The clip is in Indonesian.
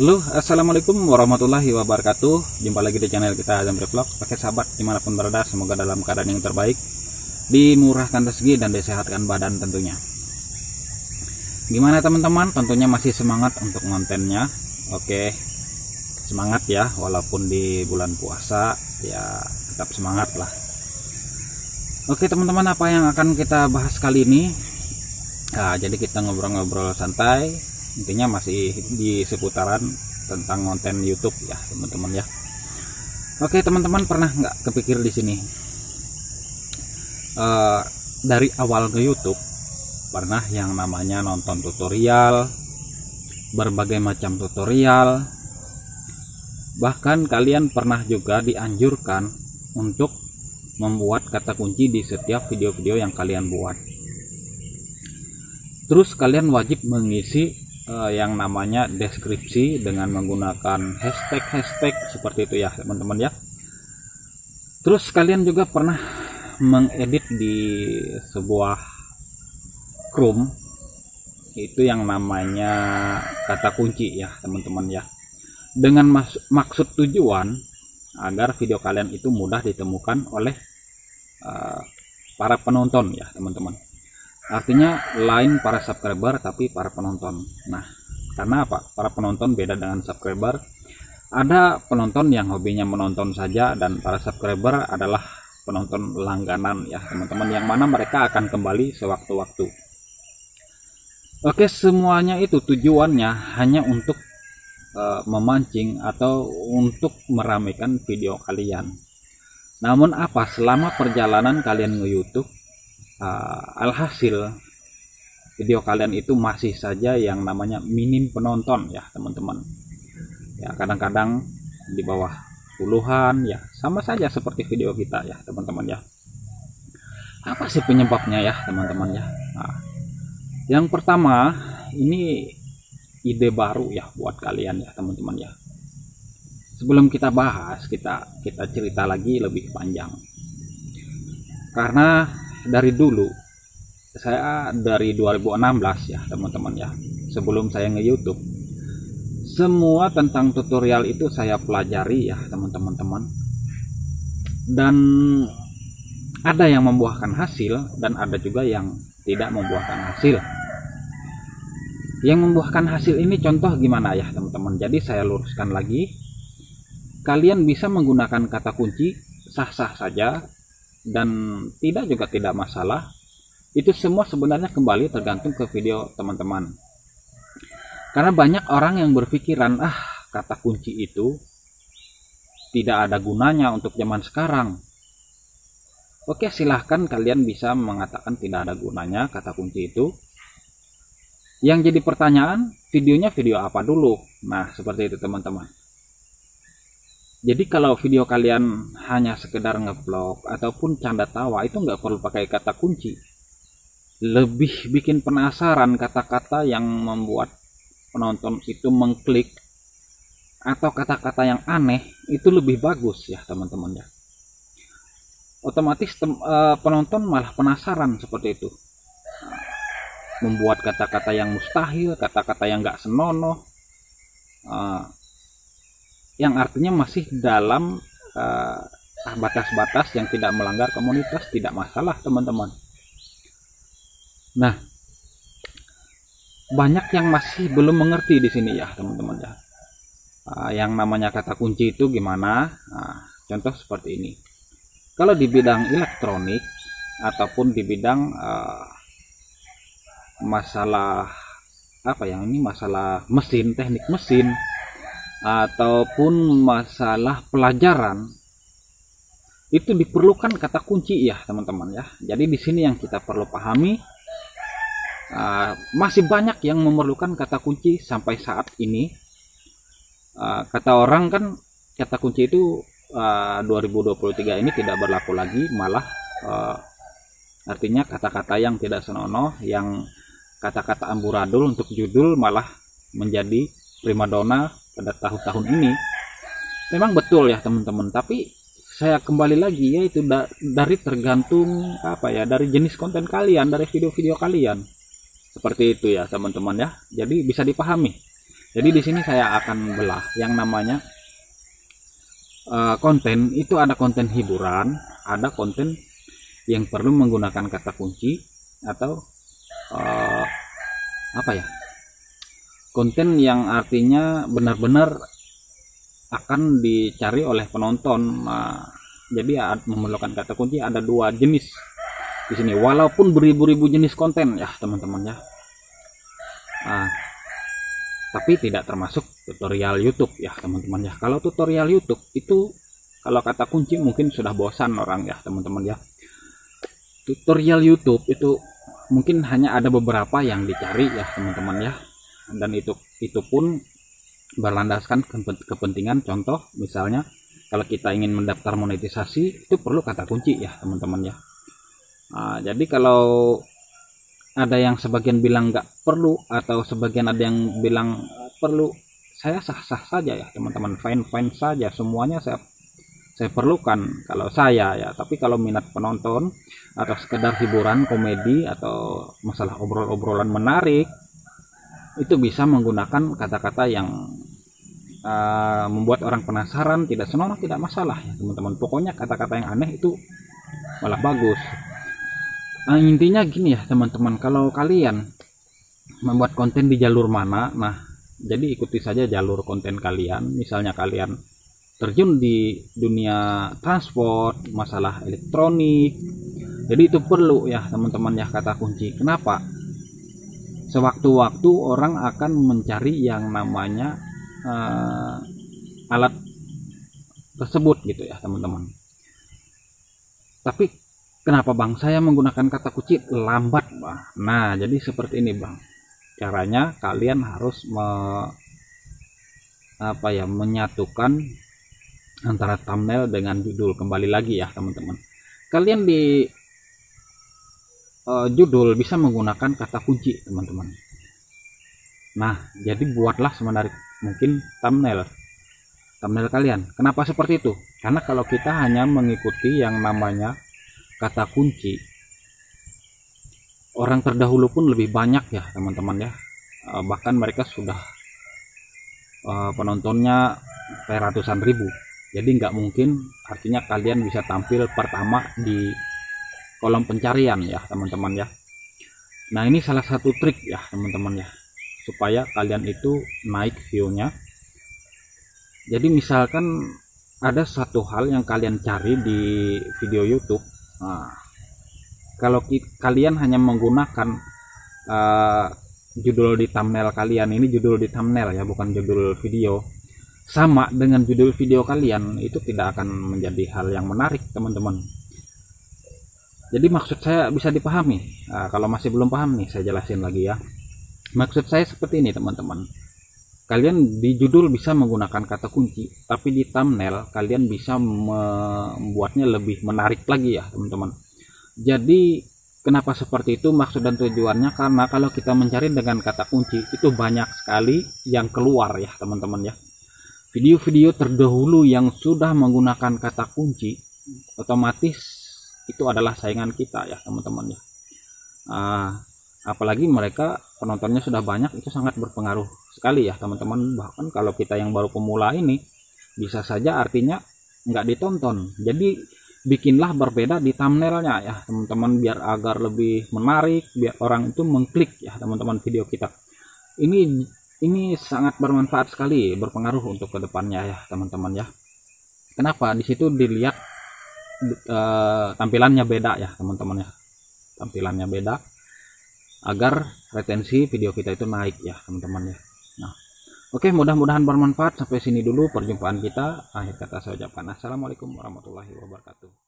Halo, assalamualaikum warahmatullahi wabarakatuh. Jumpa lagi di channel kita Azam Vlog. Pakai sahabat dimanapun berada, semoga dalam keadaan yang terbaik, dimurahkan rezeki dan disehatkan badan tentunya. Gimana teman-teman? Tentunya masih semangat untuk kontennya. Oke, semangat ya, walaupun di bulan puasa ya tetap semangat lah. Oke teman-teman, apa yang akan kita bahas kali ini? Nah, jadi kita ngobrol-ngobrol santai. Intinya masih di seputaran tentang konten YouTube ya teman-teman ya. Oke teman-teman, pernah nggak kepikir di sini dari awal ke YouTube pernah yang namanya nonton tutorial, berbagai macam tutorial, bahkan kalian pernah juga dianjurkan untuk membuat kata kunci di setiap video-video yang kalian buat. Terus kalian wajib mengisi yang namanya deskripsi dengan menggunakan hashtag seperti itu ya teman-teman ya. Terus kalian juga pernah mengedit di sebuah Chrome itu yang namanya kata kunci ya teman-teman ya, dengan maksud tujuan agar video kalian itu mudah ditemukan oleh para penonton ya teman-teman. Artinya lain para subscriber tapi para penonton. Nah, karena apa? Para penonton beda dengan subscriber. Ada penonton yang hobinya menonton saja, dan para subscriber adalah penonton langganan ya teman-teman, yang mana mereka akan kembali sewaktu-waktu. Oke, semuanya itu tujuannya hanya untuk memancing atau untuk meramaikan video kalian. Namun apa, selama perjalanan kalian nge-YouTube, alhasil video kalian itu masih saja yang namanya minim penonton ya teman-teman ya, kadang-kadang di bawah puluhan ya, sama saja seperti video kita ya teman-teman ya. Apa sih penyebabnya ya teman-teman ya? Nah, yang pertama, ini ide baru ya buat kalian ya teman-teman ya. Sebelum kita bahas, kita cerita lagi lebih panjang, karena dari dulu, saya dari 2016 ya teman-teman ya, sebelum saya nge-YouTube, semua tentang tutorial itu saya pelajari ya teman-teman, dan ada yang membuahkan hasil dan ada juga yang tidak membuahkan hasil. Yang membuahkan hasil ini contoh gimana ya teman-teman? Jadi saya luruskan lagi, kalian bisa menggunakan kata kunci sah-sah saja dan tidak masalah. Itu semua sebenarnya kembali tergantung ke video teman-teman, karena banyak orang yang berpikiran kata kunci itu tidak ada gunanya untuk zaman sekarang. Oke, silahkan kalian bisa mengatakan tidak ada gunanya kata kunci itu. Yang jadi pertanyaan, videonya video apa dulu? Nah seperti itu teman-teman. Jadi kalau video kalian hanya sekedar ngevlog ataupun canda tawa, itu nggak perlu pakai kata kunci. Lebih bikin penasaran kata-kata yang membuat penonton itu mengklik, atau kata-kata yang aneh, itu lebih bagus ya teman-teman ya. Otomatis penonton malah penasaran seperti itu. Membuat kata-kata yang mustahil, kata-kata yang nggak senonoh, yang artinya masih dalam batas-batas yang tidak melanggar komunitas, tidak masalah teman-teman. Nah, banyak yang masih belum mengerti di sini ya teman-teman ya. Yang namanya kata kunci itu gimana? Contoh seperti ini. Kalau di bidang elektronik ataupun di bidang masalah masalah mesin, teknik mesin, ataupun masalah pelajaran, itu diperlukan kata kunci ya teman-teman ya. Jadi di sini yang kita perlu pahami, masih banyak yang memerlukan kata kunci sampai saat ini. Kata orang kan kata kunci itu 2023 ini tidak berlaku lagi, malah artinya kata-kata yang tidak senonoh, yang kata-kata amburadul untuk judul malah menjadi primadona pada tahun-tahun ini. Memang betul ya teman-teman, tapi saya kembali lagi, yaitu dari tergantung dari jenis konten kalian, dari video-video kalian. Seperti itu ya teman-teman ya. Jadi bisa dipahami. Jadi di sini saya akan belah yang namanya konten itu. Ada konten hiburan, ada konten yang perlu menggunakan kata kunci atau konten yang artinya benar-benar akan dicari oleh penonton. Jadi memerlukan kata kunci ada 2 jenis di sini, walaupun beribu-ribu jenis konten ya teman-teman ya. Tapi tidak termasuk tutorial YouTube ya teman-teman ya. Kalau tutorial YouTube itu kalau kata kunci mungkin sudah bosan orang ya teman-teman ya. Tutorial YouTube itu mungkin hanya ada beberapa yang dicari ya teman-teman ya, dan itu pun berlandaskan kepentingan. Contoh misalnya kalau kita ingin mendaftar monetisasi itu perlu kata kunci ya teman-teman ya. Jadi kalau ada yang sebagian bilang nggak perlu atau sebagian ada yang bilang perlu, saya sah-sah saja ya teman-teman, fine-fine saja, semuanya saya perlukan kalau saya ya. Tapi kalau minat penonton atau sekedar hiburan, komedi atau masalah obrolan menarik, itu bisa menggunakan kata-kata yang membuat orang penasaran, tidak senonoh, tidak masalah ya teman-teman. Pokoknya kata-kata yang aneh itu malah bagus. Intinya gini ya teman-teman, kalau kalian membuat konten di jalur mana, jadi ikuti saja jalur konten kalian. Misalnya kalian terjun di dunia transport, masalah elektronik, jadi itu perlu ya teman-teman ya kata kunci. Kenapa? Sewaktu-waktu orang akan mencari yang namanya alat tersebut gitu ya teman-teman. Tapi kenapa bang saya menggunakan kata kunci lambat bang? Nah jadi seperti ini bang, caranya kalian harus menyatukan antara thumbnail dengan judul. Kembali lagi ya teman-teman, kalian di judul bisa menggunakan kata kunci teman-teman. Nah jadi buatlah semenarik mungkin thumbnail kalian. Kenapa seperti itu? Karena kalau kita hanya mengikuti yang namanya kata kunci, orang terdahulu pun lebih banyak ya teman-teman ya. Bahkan mereka sudah penontonnya ratusan ribu. Jadi nggak mungkin artinya kalian bisa tampil pertama di kolom pencarian ya teman-teman ya. Nah ini salah satu trik ya teman-teman ya, supaya kalian itu naik view-nya. Jadi misalkan ada satu hal yang kalian cari di video YouTube. Kalau kalian hanya menggunakan judul di thumbnail kalian, ini judul di thumbnail ya, bukan judul video, sama dengan judul video kalian, itu tidak akan menjadi hal yang menarik teman-teman. Jadi maksud saya bisa dipahami. Kalau masih belum paham nih saya jelasin lagi ya. Maksud saya seperti ini teman-teman, kalian di judul bisa menggunakan kata kunci, tapi di thumbnail kalian bisa membuatnya lebih menarik lagi ya teman-teman. Jadi kenapa seperti itu, maksud dan tujuannya karena kalau kita mencari dengan kata kunci itu banyak sekali yang keluar ya teman-teman ya. Video-video terdahulu yang sudah menggunakan kata kunci otomatis itu adalah saingan kita ya teman-teman ya. Apalagi mereka penontonnya sudah banyak, itu sangat berpengaruh sekali ya teman-teman. Bahkan kalau kita yang baru pemula ini bisa saja artinya nggak ditonton. Jadi bikinlah berbeda di thumbnailnya ya teman-teman, biar agar lebih menarik, biar orang itu mengklik ya teman-teman video kita. Ini sangat bermanfaat sekali, berpengaruh untuk kedepannya ya teman-teman ya. Kenapa? Di situ dilihat tampilannya beda ya teman-teman ya, tampilannya beda agar retensi video kita itu naik ya teman-teman ya. Nah, oke, mudah-mudahan bermanfaat. Sampai sini dulu perjumpaan kita. Akhir kata saya ucapkan assalamualaikum warahmatullahi wabarakatuh.